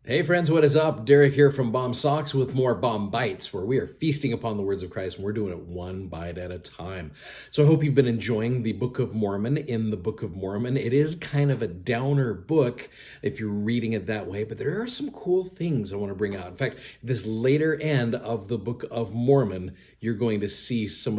Hey friends, what is up? Derek here from Bomb Socks with more Bomb Bites, where we are feasting upon the words of Christ and we're doing it one bite at a time. So I hope you've been enjoying the Book of Mormon. In the Book of Mormon, it is kind of a downer book if you're reading it that way, but there are some cool things I want to bring out. In fact, this later end of the Book of Mormon, you're going to see some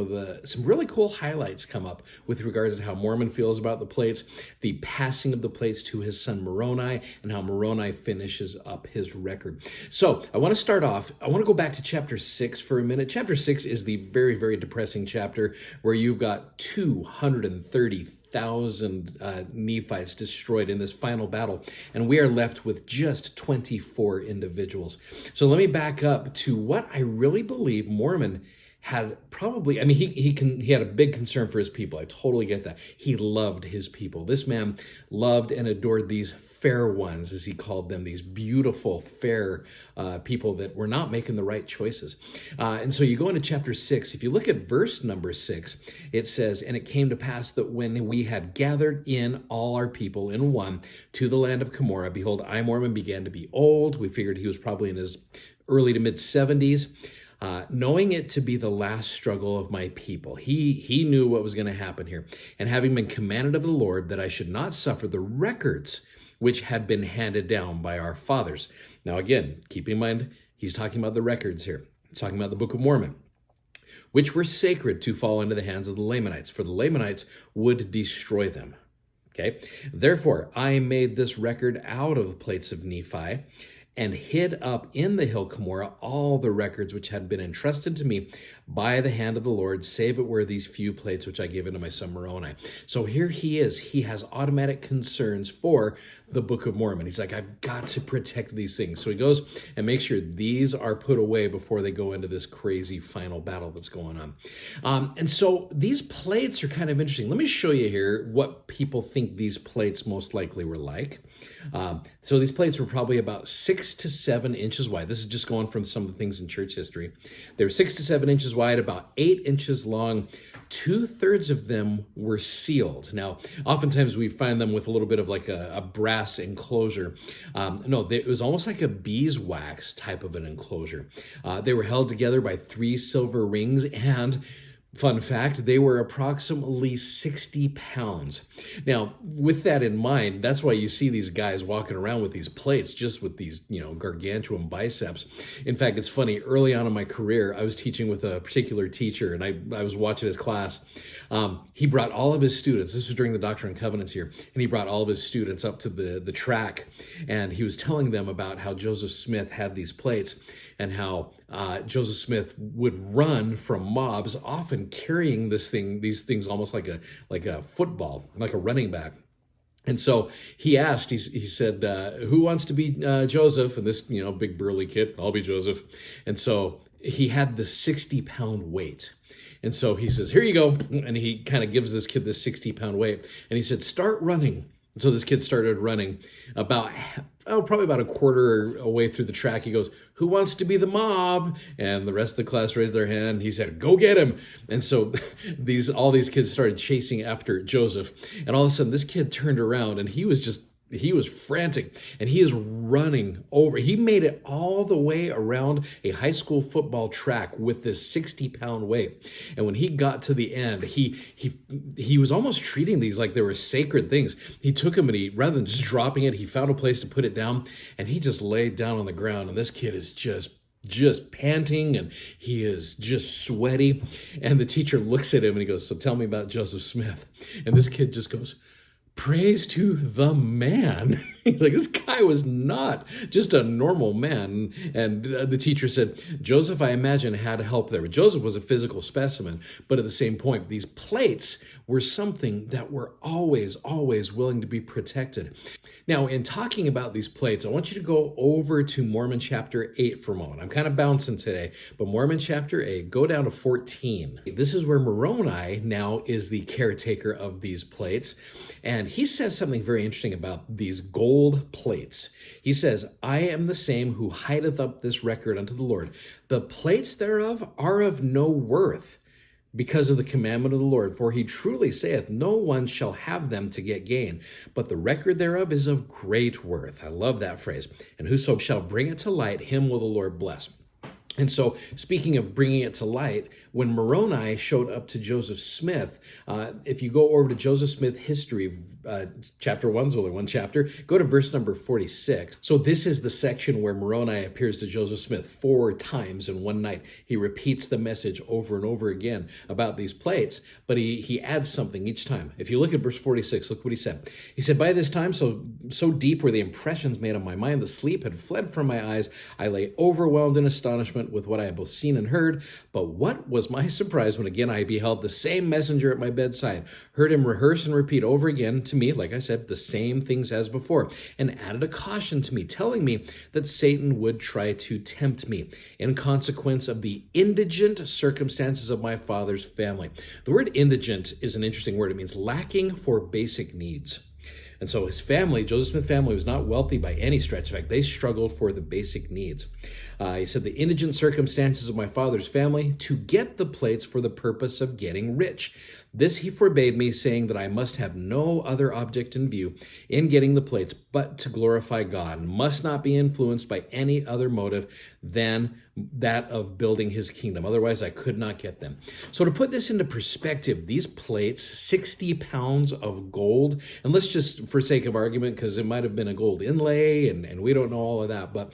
really cool highlights come up with regards to how Mormon feels about the plates, the passing of the plates to his son Moroni, and how Moroni finishes up his record. So I want to start off, I want to go back to chapter 6 for a minute. Chapter 6 is the very, very depressing chapter where you've got 230,000 Nephites destroyed in this final battle, and we are left with just 24 individuals. So let me back up to what I really believe Mormon had probably, I mean, he had a big concern for his people. I totally get that. He loved his people. This man loved and adored these fair ones, as he called them, these beautiful, fair people that were not making the right choices. And so you go into chapter 6. If you look at verse number 6, it says, "And it came to pass that when we had gathered in all our people in one to the land of Cumorah, behold, I, Mormon, began to be old." We figured he was probably in his early to mid 70s. Knowing it to be the last struggle of my people. He knew what was going to happen here. "And having been commanded of the Lord that I should not suffer the records which had been handed down by our fathers." Now again, keep in mind, he's talking about the records here. He's talking about the Book of Mormon, "which were sacred to fall into the hands of the Lamanites, for the Lamanites would destroy them." Okay, "Therefore I made this record out of the plates of Nephi, and hid up in the hill Cumorah all the records which had been entrusted to me by the hand of the Lord, save it were these few plates which I gave unto my son Moroni." So here he is. He has automatic concerns for the Book of Mormon. He's like, I've got to protect these things. So he goes and makes sure these are put away before they go into this crazy final battle that's going on. And so these plates are kind of interesting. Let me show you here what people think these plates most likely were like. So these plates were probably about 6 to 7 inches wide. This is just going from some of the things in church history. They were 6 to 7 inches wide, about 8 inches long. 2/3 of them were sealed. Now, oftentimes we find them with a little bit of like a brass enclosure. It was almost like a beeswax type of an enclosure. They were held together by 3 silver rings, and fun fact, they were approximately 60 pounds. Now, with that in mind, that's why you see these guys walking around with these plates, just with these, gargantuan biceps. In fact, it's funny, early on in my career, I was teaching with a particular teacher, and I was watching his class. He brought all of his students, this was during the Doctrine and Covenants year, and he brought all of his students up to the track, and he was telling them about how Joseph Smith had these plates, and how Joseph Smith would run from mobs, often carrying these things almost like a football, like a running back. And so he asked, he said, "Who wants to be Joseph?" And this, big burly kid, "I'll be Joseph." And so he had the 60-pound weight. And so he says, "Here you go." And he kind of gives this kid this 60-pound weight. And he said, "Start running." And so this kid started running probably about a quarter away through the track. He goes, "Who wants to be the mob?" And the rest of the class raised their hand. He said, "Go get him." And so all these kids started chasing after Joseph. And all of a sudden this kid turned around and he was frantic, and he is running over. He made it all the way around a high school football track with this 60-pound weight. And when he got to the end, he was almost treating these like they were sacred things. He took them and rather than just dropping it, he found a place to put it down, and he just laid down on the ground. And this kid is just panting, and he is just sweaty. And the teacher looks at him and he goes, "So tell me about Joseph Smith." And this kid just goes, "Praise to the man." He's like, this guy was not just a normal man. And the teacher said, "Joseph, I imagine, had help there." But Joseph was a physical specimen. But at the same point, these plates were something that were always, always willing to be protected. Now, in talking about these plates, I want you to go over to Mormon chapter 8 for a moment. I'm kind of bouncing today, but Mormon chapter 8, go down to 14. This is where Moroni now is the caretaker of these plates. And he says something very interesting about these gold plates. He says, "I am the same who hideth up this record unto the Lord. The plates thereof are of no worth, because of the commandment of the Lord. For he truly saith, no one shall have them to get gain, but the record thereof is of great worth. I love that phrase. And whoso shall bring it to light, him will the Lord bless. And so, speaking of bringing it to light, when Moroni showed up to Joseph Smith, if you go over to Joseph Smith history, chapter 1 is only one chapter, go to verse number 46. So this is the section where Moroni appears to Joseph Smith 4 times in one night. He repeats the message over and over again about these plates, but he adds something each time. If you look at verse 46, look what he said. He said, by this time, so deep were the impressions made on my mind, the sleep had fled from my eyes. I lay overwhelmed in astonishment with what I had both seen and heard. But what was my surprise when again I beheld the same messenger at my bedside, heard him rehearse and repeat over again to me, like I said, the same things as before, and added a caution to me, telling me that Satan would try to tempt me in consequence of the indigent circumstances of my father's family. The word indigent is an interesting word. It means lacking for basic needs. And so his family, Joseph Smith family, was not wealthy by any stretch. In fact, they struggled for the basic needs. He said, the indigent circumstances of my father's family to get the plates for the purpose of getting rich. This he forbade me, saying that I must have no other object in view in getting the plates, but to glorify God, and must not be influenced by any other motive than that of building his kingdom. Otherwise, I could not get them. So to put this into perspective, these plates, 60 pounds of gold, and let's just, for sake of argument, because it might have been a gold inlay, and we don't know all of that, but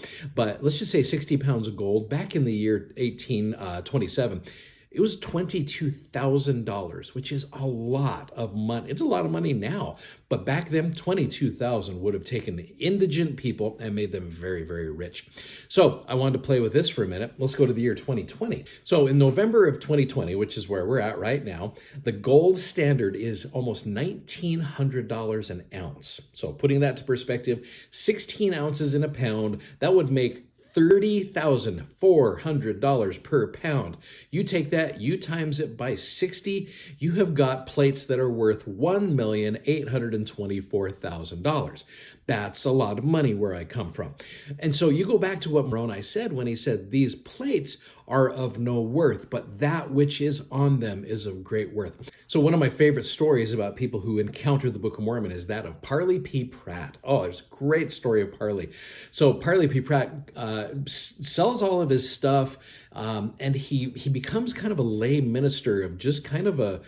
let's just say 60 pounds of gold back in the year 1827. It was $22,000, which is a lot of money. It's a lot of money now, but back then, $22,000 would have taken indigent people and made them very, very rich. So I wanted to play with this for a minute. Let's go to the year 2020. So in November of 2020, which is where we're at right now, the gold standard is almost $1,900 an ounce. So putting that to perspective, 16 ounces in a pound, that would make $30,400 per pound. You take that, you times it by 60, you have got plates that are worth $1,824,000. That's a lot of money where I come from. And so you go back to what Moroni said when he said, these plates are of no worth, but that which is on them is of great worth. So one of my favorite stories about people who encounter the Book of Mormon is that of Parley P. Pratt. Oh, there's a great story of Parley. So Parley P. Pratt sells all of his stuff, and he becomes kind of a lay minister of just a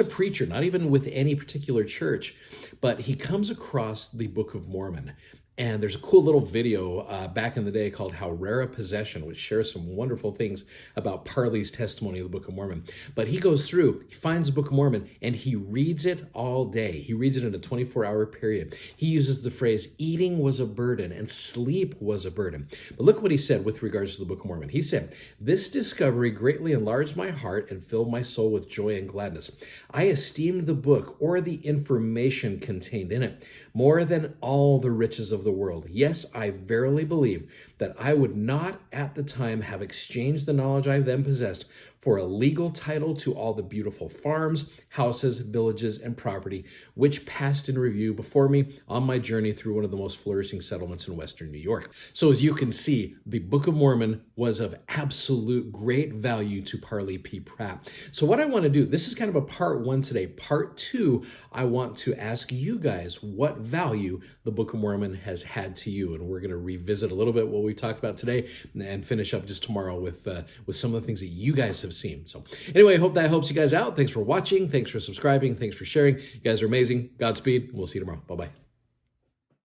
preacher, not even with any particular church, but he comes across the Book of Mormon. And there's a cool little video back in the day called How Rare a Possession, which shares some wonderful things about Parley's testimony of the Book of Mormon. But he goes through, he finds the Book of Mormon, and he reads it all day. He reads it in a 24-hour period. He uses the phrase, eating was a burden and sleep was a burden. But look what he said with regards to the Book of Mormon. He said, this discovery greatly enlarged my heart and filled my soul with joy and gladness. I esteemed the book or the information contained in it more than all the riches of the world. Yes, I verily believe that I would not at the time have exchanged the knowledge I then possessed for a legal title to all the beautiful farms, houses, villages, and property which passed in review before me on my journey through one of the most flourishing settlements in Western New York. So as you can see, the Book of Mormon was of absolute great value to Parley P. Pratt. So what I want to do, this is kind of a part one today. Part two, I want to ask you guys what value the Book of Mormon has had to you. And we're going to revisit a little bit what we talked about today and finish up just tomorrow with some of the things that you guys have seen. So anyway, I hope that helps you guys out. Thanks for watching. Thanks for subscribing. Thanks for sharing. You guys are amazing. Godspeed. We'll see you tomorrow. Bye-bye.